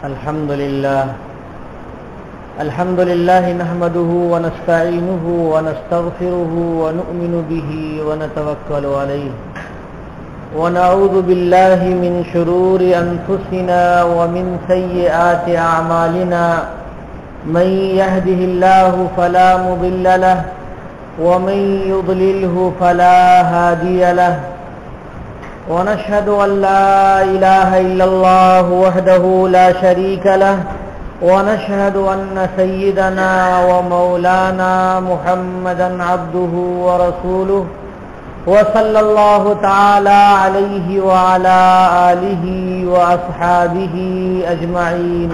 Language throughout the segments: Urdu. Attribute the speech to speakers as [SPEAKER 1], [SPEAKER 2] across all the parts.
[SPEAKER 1] الحمد لله نحمده ونستعينه ونستغفره ونؤمن به ونتوكل عليه ونعوذ بالله من شرور أنفسنا ومن سيئات أعمالنا من يهده الله فلا مضل له ومن يضلله فلا هادي له ونشهد أن لا إله إلا الله وحده لا شريك له ونشهد أن سيدنا ومولانا محمدا عبده ورسوله وصلى الله تعالى عليه وعلى آله وأصحابه أجمعين.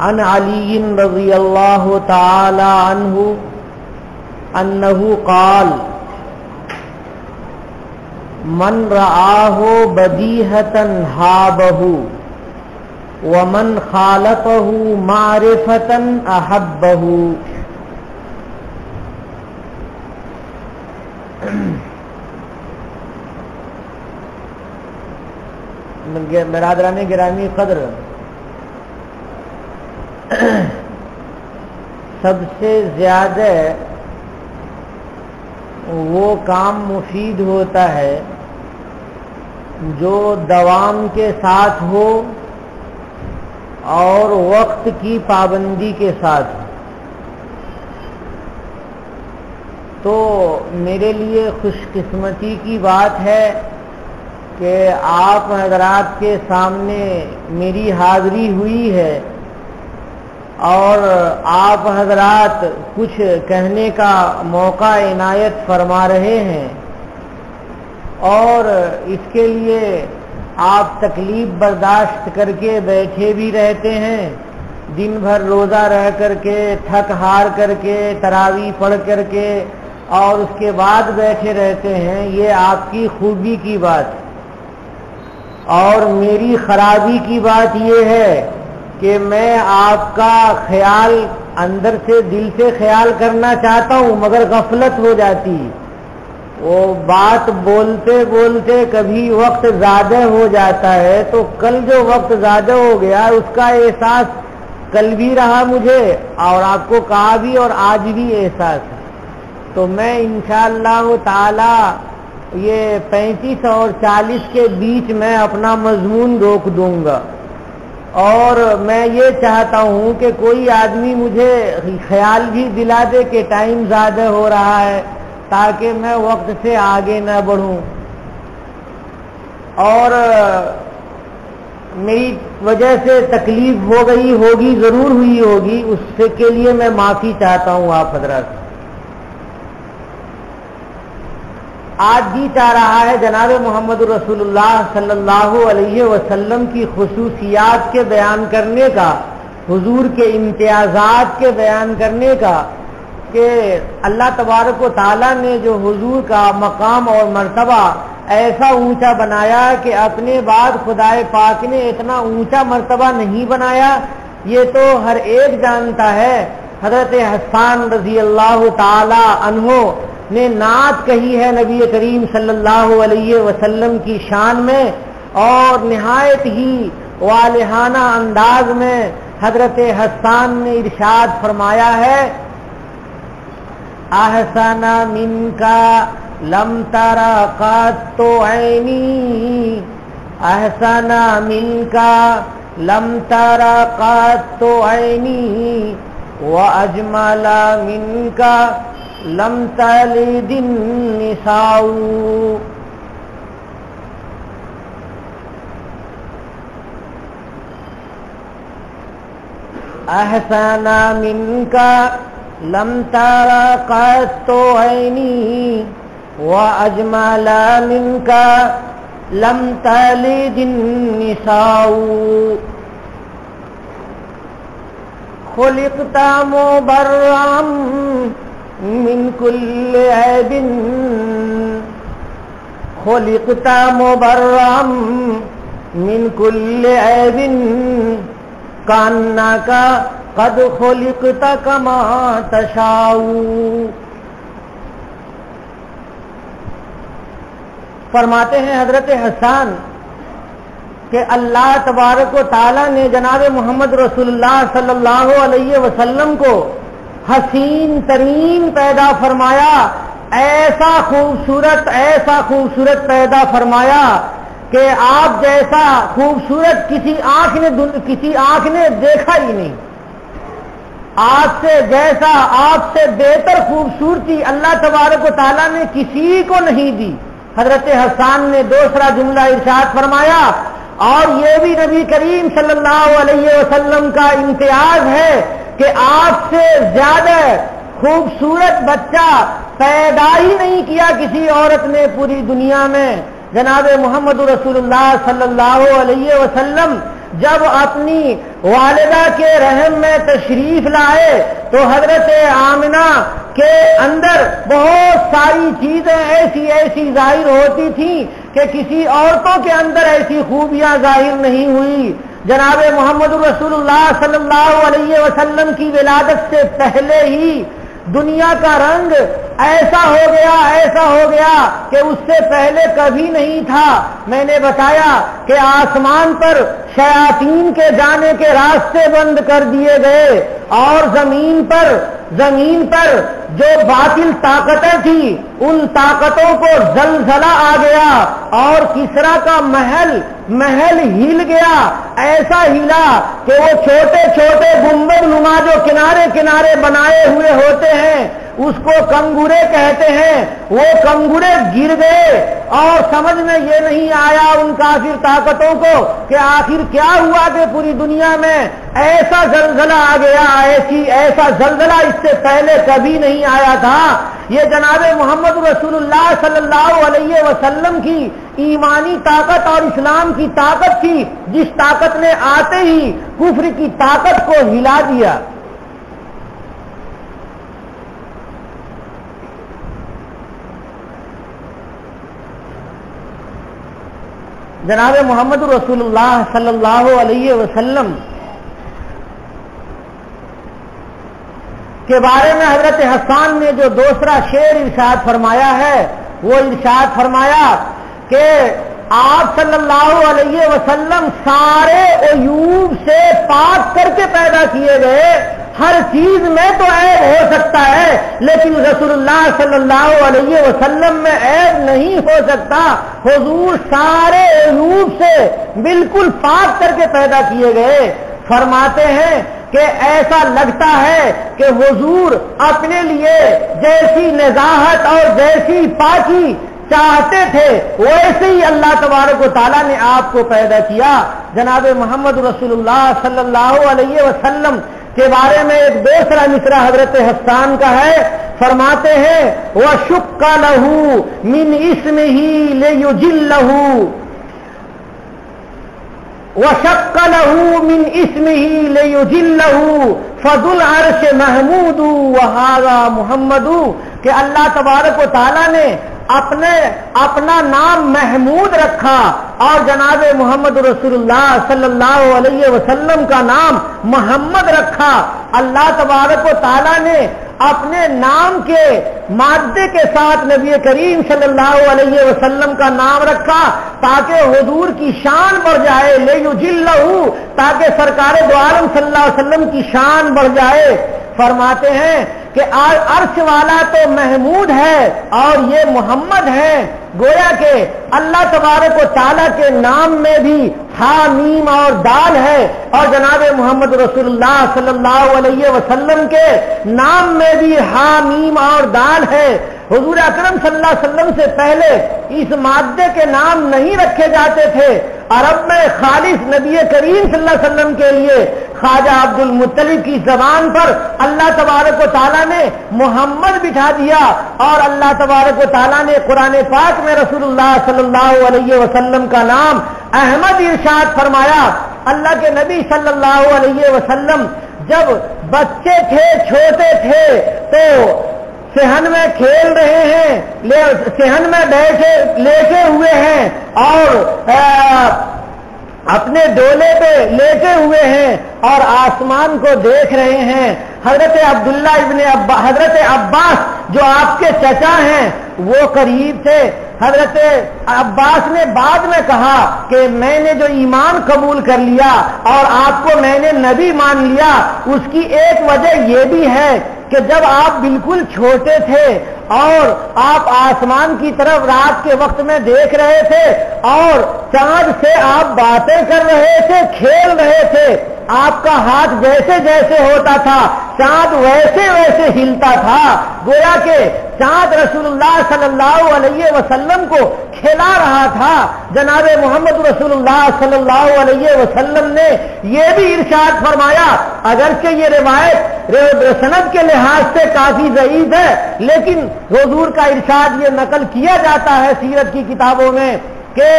[SPEAKER 1] عن علي رضي الله تعالى عنه أنه قال: من رآه بدیہۃ ہابہ ومن خالطہ معرفۃ احبہ. برادران گرامی قدر، سب سے زیادہ وہ کام مفید ہوتا ہے جو دوام کے ساتھ ہو اور وقت کی پابندی کے ساتھ. تو میرے لیے خوش قسمتی کی بات ہے کہ آپ حضرات کے سامنے میری حاضری ہوئی ہے اور آپ حضرات کچھ کہنے کا موقع عنایت فرما رہے ہیں، اور اس کے لیے آپ تکلیف برداشت کر کے بیٹھے بھی رہتے ہیں، دن بھر روزہ رہ کر کے، تھک ہار کر کے، تراویح پڑھ کر کے، اور اس کے بعد بیٹھے رہتے ہیں. یہ آپ کی خوبی کی بات. اور میری خرابی کی بات یہ ہے کہ میں آپ کا خیال اندر سے دل سے خیال کرنا چاہتا ہوں مگر غفلت ہو جاتی. وہ بات بولتے بولتے کبھی وقت زیادہ ہو جاتا ہے، تو کل جو وقت زیادہ ہو گیا اس کا احساس کل بھی رہا مجھے، اور آپ کو کہا بھی اور آج بھی احساس ہے. تو میں انشاءاللہ تعالی یہ 35 اور 40 کے بیچ میں اپنا مضمون روک دوں گا، اور میں یہ چاہتا ہوں کہ کوئی آدمی مجھے خیال بھی دلا دے کہ ٹائم زیادہ ہو رہا ہے تاکہ میں وقت سے آگے نہ بڑھوں. اور میری وجہ سے تکلیف ہو گئی ہوگی، ضرور ہوئی ہوگی، اس سے کے لیے میں معافی چاہتا ہوں آپ حضرات. آج جی چاہ رہا ہے جناب محمد رسول اللہ صلی اللہ علیہ وسلم کی خصوصیات کے بیان کرنے کا، حضور کے امتیازات کے بیان کرنے کا، کہ اللہ تبارک و تعالیٰ نے جو حضور کا مقام اور مرتبہ ایسا اونچا بنایا کہ اپنے بعد خدائے پاک نے اتنا اونچا مرتبہ نہیں بنایا، یہ تو ہر ایک جانتا ہے. حضرت حسان رضی اللہ تعالی عنہ نے نعت کہی ہے نبی کریم صلی اللہ علیہ وسلم کی شان میں، اور نہایت ہی والہانہ انداز میں حضرت حسان نے ارشاد فرمایا ہے: احسن منکا لم ترى قط عینی، احسن منکا لم ترى قط عینی، واجمل منکا لم تلد النساء. احسن منکا لم ترى قط عینی، واجمل منکا لم تلد النساء. خلقت مبرأ من كل عیب، خلقت مبرأ من كل عیب، کانک قد خلقت کما تشاء. فرماتے ہیں حضرت حسان کہ اللہ تبارک و تعالیٰ نے جناب محمد رسول اللہ صلی اللہ علیہ وسلم کو حسین ترین پیدا فرمایا، ایسا خوبصورت پیدا فرمایا کہ آپ جیسا خوبصورت کسی آنکھ نے دیکھا ہی نہیں۔ آپ سے بہتر خوبصورتی اللہ تبارک و تعالیٰ نے کسی کو نہیں دی۔ حضرت حسان نے دوسرا جملہ ارشاد فرمایا، اور یہ بھی نبی کریم صلی اللہ علیہ وسلم کا امتیاز ہے کہ آپ سے زیادہ خوبصورت بچہ پیدا ہی نہیں کیا کسی عورت نے پوری دنیا میں۔ جناب محمد رسول اللہ صلی اللہ علیہ وسلم جب اپنی والدہ کے رحم میں تشریف لائے تو حضرت آمنہ کے اندر بہت ساری چیزیں ایسی ظاہر ہوتی تھیں کہ کسی عورتوں کے اندر ایسی خوبیاں ظاہر نہیں ہوئی۔ جناب محمد رسول اللہ صلی اللہ علیہ وسلم کی ولادت سے پہلے ہی دنیا کا رنگ ایسا ہو گیا کہ اس سے پہلے کبھی نہیں تھا۔ میں نے بتایا کہ آسمان پر شیاطین کے جانے کے راستے بند کر دیے گئے، اور زمین پر جو باطل طاقتیں تھیں ان طاقتوں کو زلزلہ آ گیا، اور کسرا کا محل ہل گیا، ایسا ہلا کہ وہ چھوٹے چھوٹے گنبد نما جو کنارے بنائے ہوئے ہوتے ہیں اس کو کنگورے کہتے ہیں، وہ کنگورے گر گئے، اور سمجھ میں یہ نہیں آیا ان کافر طاقتوں کو کہ آخر کیا ہوا کہ پوری دنیا میں ایسا زلزلہ آ گیا، ایسا زلزلہ اس سے پہلے کبھی نہیں آیا تھا۔ یہ جناب محمد رسول اللہ صلی اللہ علیہ وسلم کی ایمانی طاقت اور اسلام کی طاقت تھی، جس طاقت نے آتے ہی کفر کی طاقت کو ہلا دیا۔ جناب محمد رسول اللہ صلی اللہ علیہ وسلم کے بارے میں حضرت حسان نے جو دوسرا شعر ارشاد فرمایا ہے وہ ارشاد فرمایا کہ آپ صلی اللہ علیہ وسلم سارے عیوب سے پاک کر کے پیدا کیے گئے۔ ہر چیز میں تو عیب ہو سکتا ہے لیکن رسول اللہ صلی اللہ علیہ وسلم میں عیب نہیں ہو سکتا۔ حضور سارے عیوب سے بالکل پاک کر کے پیدا کیے گئے۔ فرماتے ہیں کہ ایسا لگتا ہے کہ حضور اپنے لیے جیسی نزاہت اور جیسی پاکی چاہتے تھے ویسے ہی اللہ تبارک و تعالیٰ نے آپ کو پیدا کیا۔ جناب محمد رسول اللہ صلی اللہ علیہ وسلم کے بارے میں ایک دوسرا مصرع حضرت حسان کا ہے، فرماتے ہیں وَشُقَّ لَهُ مِنْ اسْمِهِ لِيُجِلَّهُ وَشَقَّ لَهُ مِنْ اسْمِهِ لِيُجِلَّهُ فَذُو الْعَرْشِ مَحْمُودُ وَهَذَا مُحَمَّدُ کہ اللہ تبارک و تعالیٰ نے اپنا نام محمود رکھا اور جناب محمد رسول اللہ صلی اللہ علیہ وسلم کا نام محمد رکھا۔ اللہ تبارک و تعالیٰ نے اپنے نام کے مادے کے ساتھ نبی کریم صلی اللہ علیہ وسلم کا نام رکھا تاکہ حضور کی شان بڑھ جائے، لیجلہ تاکہ سرکار دو عالم صلی اللہ علیہ وسلم کی شان بڑھ جائے۔ فرماتے ہیں کہ عرش والا تو محمود ہے اور یہ محمد ہے، گویا کہ اللہ تبارک و تعالیٰ کے نام میں بھی ہا میم اور دال ہے، اور جناب محمد رسول اللہ صلی اللہ علیہ وسلم کے نام میں بھی ہا میم اور دال ہے۔ حضور اکرم صلی اللہ علیہ وسلم سے پہلے اس مادے کے نام نہیں رکھے جاتے تھے۔ عرب میں خالص نبی کریم صلی اللہ علیہ وسلم کے لیے خواجہ عبد المطلب کی زبان پر اللہ تبارک و تعالیٰ نے محمد بٹھا دیا، اور اللہ تبارک و تعالیٰ نے قرآن پاک میں رسول اللہ صلی اللہ علیہ وسلم کا نام احمد ارشاد فرمایا۔ اللہ کے نبی صلی اللہ علیہ وسلم جب بچے تھے، چھوٹے تھے، تو صحن میں کھیل رہے ہیں، صحن میں لیٹے ہوئے ہیں اور اپنے ڈولے پہ لیٹے ہوئے ہیں اور آسمان کو دیکھ رہے ہیں۔ حضرت عبداللہ حضرت عباس جو آپ کے چچا ہیں وہ قریب تھے۔ حضرت عباس نے بعد میں کہا کہ میں نے جو ایمان قبول کر لیا اور آپ کو میں نے نبی مان لیا، اس کی ایک وجہ یہ بھی ہے کہ جب آپ بالکل چھوٹے تھے اور آپ آسمان کی طرف رات کے وقت میں دیکھ رہے تھے اور چاند سے آپ باتیں کر رہے تھے، کھیل رہے تھے، آپ کا ہاتھ جیسے جیسے ہوتا تھا چاند ویسے ویسے ہلتا تھا، گویا کہ چاند رسول اللہ صلی اللہ علیہ وسلم کو کھلا رہا تھا۔ جناب محمد رسول اللہ صلی اللہ علیہ وسلم نے یہ بھی ارشاد فرمایا، اگرچہ یہ روایت سند کے لحاظ سے کافی ضعیف ہے، لیکن حضور کا ارشاد یہ نقل کیا جاتا ہے سیرت کی کتابوں میں کہ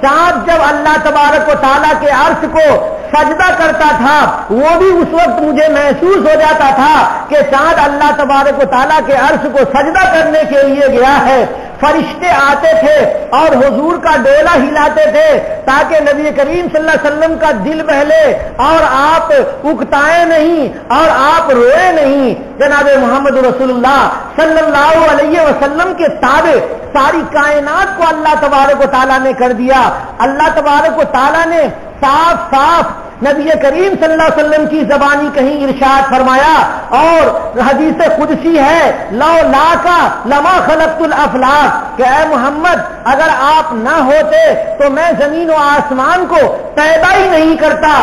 [SPEAKER 1] چاند جب اللہ تبارک و تعالیٰ کے عرش کو سجدہ کرتا تھا، وہ بھی اس وقت مجھے محسوس ہو جاتا تھا کہ چاند اللہ تبارک و تعالیٰ کے عرش کو سجدہ کرنے کے لیے گیا ہے۔ فرشتے آتے تھے اور حضور کا ڈولا ہلاتے تھے تاکہ نبی کریم صلی اللہ علیہ وسلم کا دل بہلے اور آپ اکتائے نہیں اور آپ روئے نہیں۔ جناب محمد رسول اللہ صلی اللہ علیہ وسلم کے تابع ساری کائنات کو اللہ تبارک و تعالیٰ نے کر دیا۔ اللہ تبارک و تعالیٰ نے صاف صاف نبی کریم صلی اللہ علیہ وسلم کی زبانی کہیں ارشاد فرمایا، اور حدیث قدسی ہے، لو لاکا لما خلقت الافلاک، کہ اے محمد اگر آپ نہ ہوتے تو میں زمین و آسمان کو پیدا ہی نہیں کرتا۔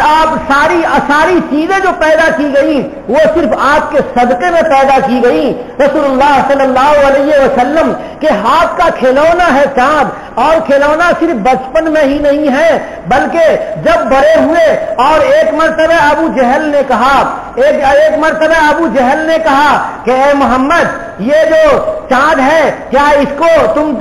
[SPEAKER 1] آپ ساری چیزیں جو پیدا کی گئی وہ صرف آپ کے صدقے میں پیدا کی گئی۔ رسول اللہ صلی اللہ علیہ وسلم کے ہاتھ کا کھلونا ہے چاند، اور کھلونا صرف بچپن میں ہی نہیں ہے بلکہ جب بڑے ہوئے اور ایک مرتبہ ابو جہل نے کہا کہ اے محمد یہ جو چاند ہے کیا اس کو تم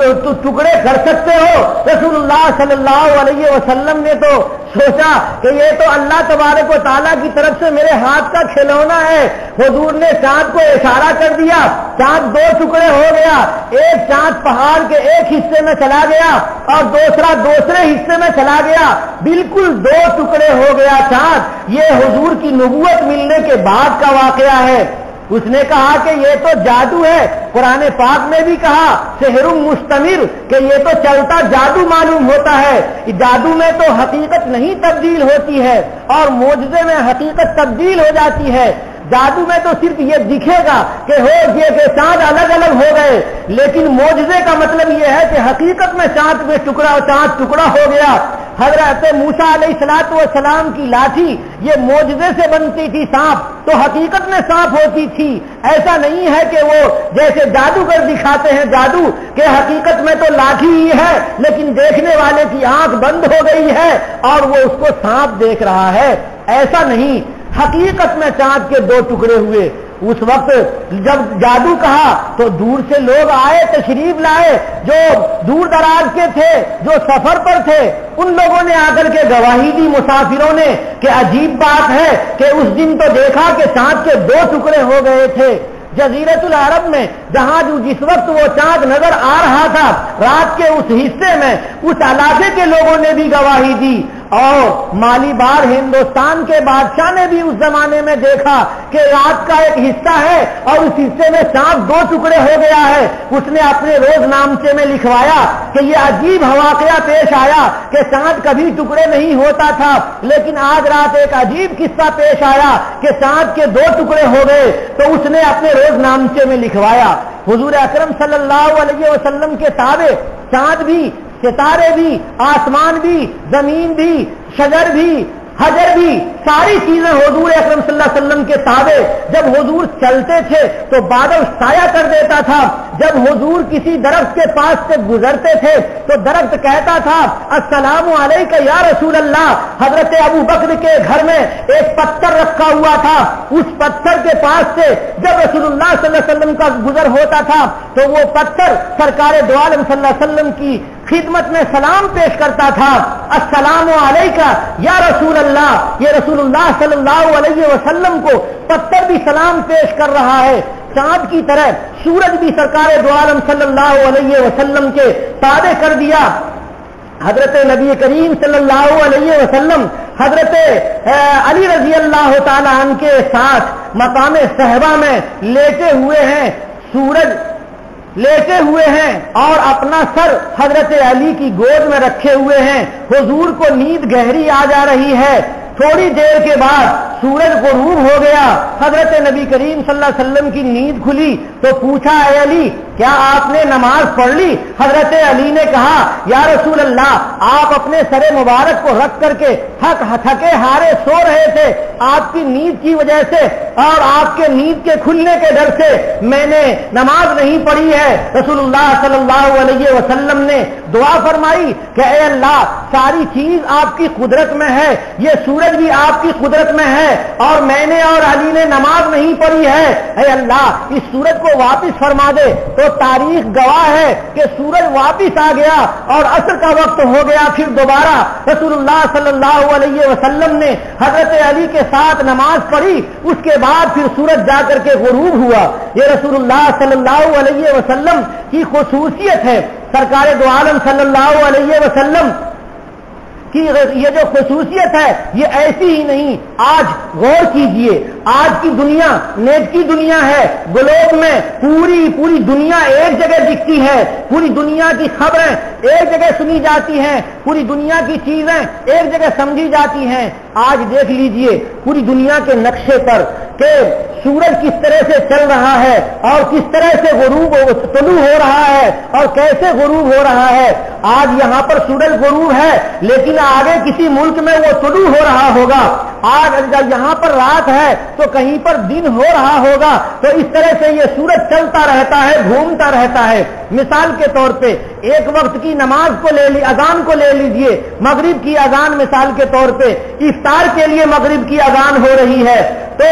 [SPEAKER 1] ٹکڑے کر سکتے ہو؟ رسول اللہ صلی اللہ علیہ وسلم نے تو سوچا کہ یہ تو اللہ تبارک و تعالیٰ کی طرف سے میرے ہاتھ کا کھلونا ہے۔ حضور نے چاند کو اشارہ کر دیا، چاند دو ٹکڑے ہو گیا، ایک چاند پہاڑ کے ایک حصے میں چلا گیا اور دوسرا دوسرے حصے میں چلا گیا، بالکل دو ٹکڑے ہو گیا چاند۔ یہ حضور کی نبوت ملنے کے بعد کا واقعہ ہے۔ اس نے کہا کہ یہ تو جادو ہے، قرآن پاک میں بھی کہا سحر مستمر، کہ یہ تو چلتا جادو معلوم ہوتا ہے۔ جادو میں تو حقیقت نہیں تبدیل ہوتی ہے اور معجزے میں حقیقت تبدیل ہو جاتی ہے۔ جادو میں تو صرف یہ دکھے گا کہ چاند الگ الگ ہو گئے، لیکن معجزے کا مطلب یہ ہے کہ حقیقت میں چاند ٹکڑا ہو گیا۔ حضرت موسیٰ علیہ الصلوۃ والسلام کی لاٹھی یہ معجزے سے بنتی تھی سانپ، تو حقیقت میں سانپ ہوتی تھی۔ ایسا نہیں ہے کہ وہ جیسے جادوگر دکھاتے ہیں جادو کہ حقیقت میں تو لاٹھی ہی ہے لیکن دیکھنے والے کی آنکھ بند ہو گئی ہے اور وہ اس کو سانپ دیکھ رہا ہے، ایسا نہیں۔ حقیقت میں چاند کے دو ٹکڑے ہوئے۔ اس وقت جب جادو کہا تو دور سے لوگ آئے، تشریف لائے، جو دور دراز کے تھے، جو سفر پر تھے، ان لوگوں نے آ کر کے گواہی دی مسافروں نے کہ عجیب بات ہے کہ اس دن تو دیکھا کہ چاند کے دو ٹکڑے ہو گئے تھے۔ جزیرۃ العرب میں جہاں جس وقت وہ چاند نظر آ رہا تھا رات کے اس حصے میں اس علاقے کے لوگوں نے بھی گواہی دی، اور مالی بار ہندوستان کے بادشاہ نے بھی اس زمانے میں دیکھا کہ رات کا ایک حصہ ہے اور اس حصے میں چاند دو ٹکڑے ہو گیا ہے۔ اس نے اپنے روز نامچے میں لکھوایا کہ یہ عجیب واقعہ پیش آیا کہ چاند کبھی ٹکڑے نہیں ہوتا تھا، لیکن آج رات ایک عجیب قصہ پیش آیا کہ چاند کے دو ٹکڑے ہو گئے، تو اس نے اپنے روز نامچے میں لکھوایا۔ حضور اکرم صلی اللہ علیہ وسلم کے تابع چاند بھی، ستارے بھی، آسمان بھی، زمین بھی، شجر بھی، حجر بھی، ساری چیزیں حضور اکرم صلی اللہ علیہ وسلم کے تابع۔ جب حضور چلتے تھے تو بادل سایہ کر دیتا تھا، جب حضور کسی درخت کے پاس سے گزرتے تھے تو درخت کہتا تھا السلام علیکہ یا رسول اللہ۔ حضرت ابو بکر کے گھر میں ایک پتھر رکھا ہوا تھا، اس پتھر کے پاس سے جب رسول اللہ صلی اللہ علیہ وسلم کا گزر ہوتا تھا تو وہ پتھر سرکار دو عالم صلی اللہ علیہ وسلم کی خدمت میں سلام پیش کرتا تھا، السلام علیکہ یا رسول اللہ۔ یہ رسول اللہ صلی اللہ علیہ وسلم کو پتھر بھی سلام پیش کر رہا ہے۔ چاند کی طرح سورج بھی سرکار دو عالم صلی اللہ علیہ وسلم کے تابع کر دیا۔ حضرت نبی کریم صلی اللہ علیہ وسلم حضرت علی رضی اللہ تعالی عنہ کے ساتھ مقام صحبہ میں لیٹے ہوئے ہیں، سورج لیٹے ہوئے ہیں اور اپنا سر حضرت علی کی گود میں رکھے ہوئے ہیں. حضور کو نیند گہری آ جا رہی ہے. تھوڑی دیر کے بعد سورج غروب ہو گیا. حضرت نبی کریم صلی اللہ علیہ وسلم کی نیند کھلی تو پوچھا اے علی کیا آپ نے نماز پڑھ لی؟ حضرت علی نے کہا یا رسول اللہ آپ اپنے سر مبارک کو رکھ کر کے تھکے ہارے سو رہے تھے. آپ کی نیند کی وجہ سے اور آپ کے نیند کے کھلنے کے ڈر سے میں نے نماز نہیں پڑھی ہے. رسول اللہ صلی اللہ علیہ وسلم نے دعا فرمائی کہ اے اللہ ساری چیز آپ کی قدرت میں ہے, یہ سورج بھی آپ کی قدرت میں ہے اور میں نے اور علی نے نماز نہیں پڑھی ہے. اے اللہ اس سورج کو واپس فرما دے. تو تاریخ گواہ ہے کہ سورج واپس آ گیا اور عصر کا وقت ہو گیا. پھر دوبارہ رسول اللہ صلی اللہ علیہ وسلم نے حضرت علی کے ساتھ نماز پڑھی. اس کے بعد پھر سورج جا کر کے غروب ہوا. یہ رسول اللہ صلی اللہ علیہ وسلم کی خصوصیت ہے. سرکار دو عالم صلی اللہ علیہ وسلم کی یہ جو خصوصیت ہے یہ ایسی ہی نہیں. آج غور کیجئے, آج کی دنیا نیٹ کی دنیا ہے. گلوب میں پوری دنیا ایک جگہ دکھتی ہے. پوری دنیا کی خبریں ایک جگہ سنی جاتی ہیں. پوری دنیا کی چیزیں ایک جگہ سمجھی جاتی ہیں. آج دیکھ لیجئے پوری دنیا کے نقشے پر کہ سورج کس طرح سے چل رہا ہے اور کس طرح سے غروب طلوع ہو رہا ہے اور کیسے غروب ہو رہا ہے. آج یہاں پر سورج غروب ہے لیکن آگے کسی ملک میں وہ طلوع ہو رہا ہوگا. آج جب یہاں پر رات ہے تو کہیں پر دن ہو رہا ہوگا. تو اس طرح سے یہ سورج چلتا رہتا ہے, گھومتا رہتا ہے. مثال کے طور پہ ایک وقت کی نماز کو اذان کو لے لیجئے. مغرب کی اذان مثال کے طور پہ افطار کے لیے مغرب کی اذان ہو رہی ہے تو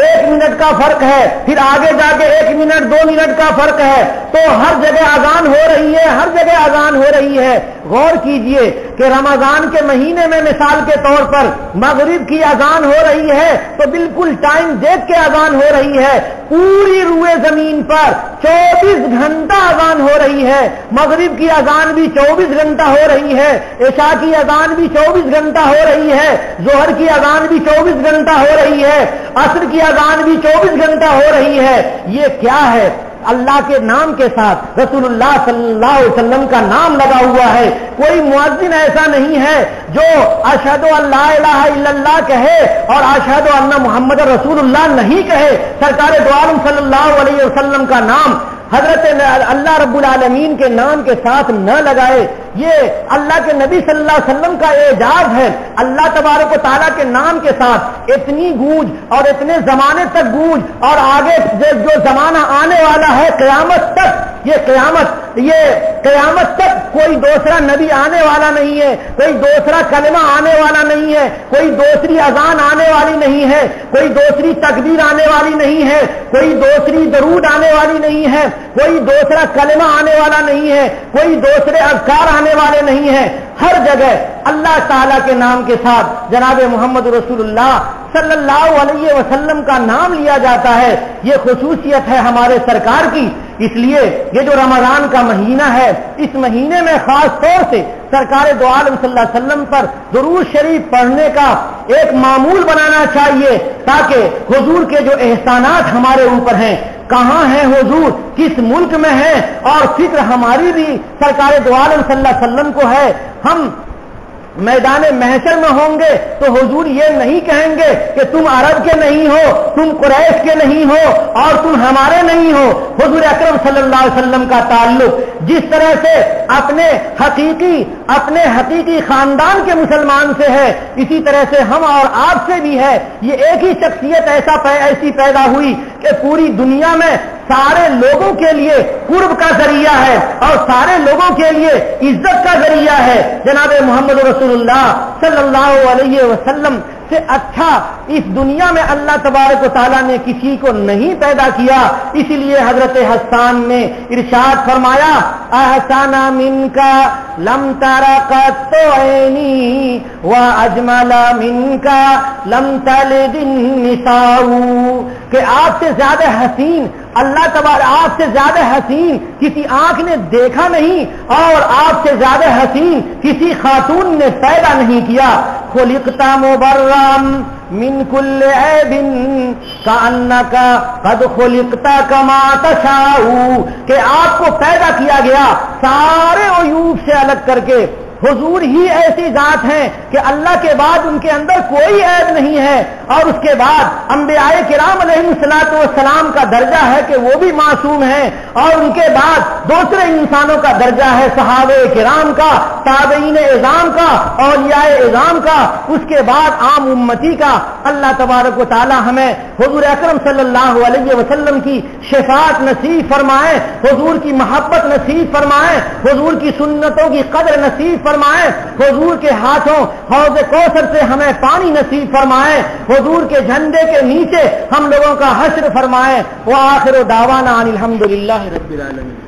[SPEAKER 1] 1 منٹ کا فرق ہے, پھر آگے جا کے 1 منٹ 2 منٹ کا فرق ہے. تو ہر جگہ اذان ہو رہی ہے, ہر جگہ اذان ہو رہی ہے. غور کیجئے کہ رمضان کے مہینے میں مثال کے طور پر مغرب کی اذان ہو رہی ہے تو بالکل ٹائم دیکھ کے اذان ہو رہی ہے. پوری روئے زمین پر 24 گھنٹہ اذان ہو رہی ہے. مغرب کی اذان بھی 24 گھنٹہ ہو رہی ہے, عشاء کی اذان بھی 24 گھنٹہ ہو رہی ہے, ظہر کی اذان بھی 24 گھنٹہ ہو رہی ہے, عصر کی اذان بھی 24 گھنٹہ ہو رہی ہے. یہ کیا ہے؟ اللہ کے نام کے ساتھ رسول اللہ صلی اللہ علیہ وسلم کا نام لگا ہوا ہے. کوئی مؤذن ایسا نہیں ہے جو اشہد ان لا الہ الا اللہ کہے اور اشہد ان محمد رسول اللہ نہیں کہے. سرکار دو عالم صلی اللہ علیہ وسلم کا نام حضرت اللہ رب العالمین کے نام کے ساتھ نہ لگائے. یہ اللہ کے نبی صلی اللہ علیہ وسلم کا اعجاز ہے. اللہ تبارک و تعالیٰ کے نام کے ساتھ اتنی گونج اور اتنے زمانے تک گونج اور آگے جو زمانہ آنے والا ہے قیامت تک, یہ قیامت تک کوئی دوسرا نبی آنے والا نہیں ہے, کوئی دوسرا کلمہ آنے والا نہیں ہے, کوئی دوسری اذان آنے والی نہیں ہے, کوئی دوسری تکبیر آنے والی نہیں ہے, کوئی دوسری درود آنے والی نہیں ہے, کوئی دوسرا کلمہ آنے والا نہیں ہے, کوئی دوسرے اذکار آنے والے نہیں ہیں. ہر جگہ اللہ تعالیٰ کے نام کے ساتھ جناب محمد رسول اللہ صلی اللہ علیہ وسلم کا نام لیا جاتا ہے. یہ خصوصیت ہے ہمارے سرکار کی. اس لیے یہ جو رمضان کا مہینہ ہے اس مہینے میں خاص طور سے سرکار دو عالم صلی اللہ علیہ وسلم پر درود شریف پڑھنے کا ایک معمول بنانا چاہیے تاکہ حضور کے جو احسانات ہمارے اوپر ہیں, کہاں ہیں حضور, کس ملک میں ہیں, اور فکر ہماری بھی سرکار دو عالم صلی اللہ علیہ وسلم کو ہے. ہم میدان محشر میں ہوں گے تو حضور یہ نہیں کہیں گے کہ تم عرب کے نہیں ہو, تم قریش کے نہیں ہو اور تم ہمارے نہیں ہو. حضور اکرم صلی اللہ علیہ وسلم کا تعلق جس طرح سے اپنے حقیقی خاندان کے مسلمان سے ہے اسی طرح سے ہم اور آپ سے بھی ہے. یہ ایک ہی شخصیت ایسی پیدا ہوئی کہ پوری دنیا میں سارے لوگوں کے لیے قرب کا ذریعہ ہے اور سارے لوگوں کے لیے عزت کا ذریعہ ہے. جناب محمد رسول اللہ صلی اللہ علیہ وسلم سے اچھا اس دنیا میں اللہ تبارک و تعالیٰ نے کسی کو نہیں پیدا کیا. اسی لیے حضرت حسان نے ارشاد فرمایا احسن منکا لم تر قط عینی واجمل منکا لم تلد النساء, کہ آپ سے زیادہ حسین اللہ تبارک, آپ سے زیادہ حسین کسی آنکھ نے دیکھا نہیں اور آپ سے زیادہ حسین کسی خاتون نے پیدا نہیں کیا. خلقت مبرم من کل عیب کأنک قد خلقت کما تشاء، کہ آپ کو پیدا کیا گیا سارے عیوب سے الگ کر کے. حضور ہی ایسی ذات ہیں کہ اللہ کے بعد ان کے اندر کوئی عیب نہیں ہے، اور اس کے بعد انبیاء کرام علیہم الصلوۃ والسلام کا درجہ ہے کہ وہ بھی معصوم ہیں، اور ان کے بعد دوسرے انسانوں کا درجہ ہے صحابہ کرام کا، تابعین اعظام کا، اولیاء اعظام کا، اس کے بعد عام امتی کا. اللہ تبارک و تعالی ہمیں حضور اکرم صلی اللہ علیہ وسلم کی شفاعت نصیب فرمائے، حضور کی محبت نصیب فرمائے، حضور کی سنتوں کی قدر نصیب فرمائے، حضور کے ہاتھوں حوض کوثر سے ہمیں پانی نصیب فرمائے، حضور کے جھنڈے کے نیچے ہم لوگوں کا حشر فرمائے. وآخر دعوانا ان الحمد للہ رب العالمین.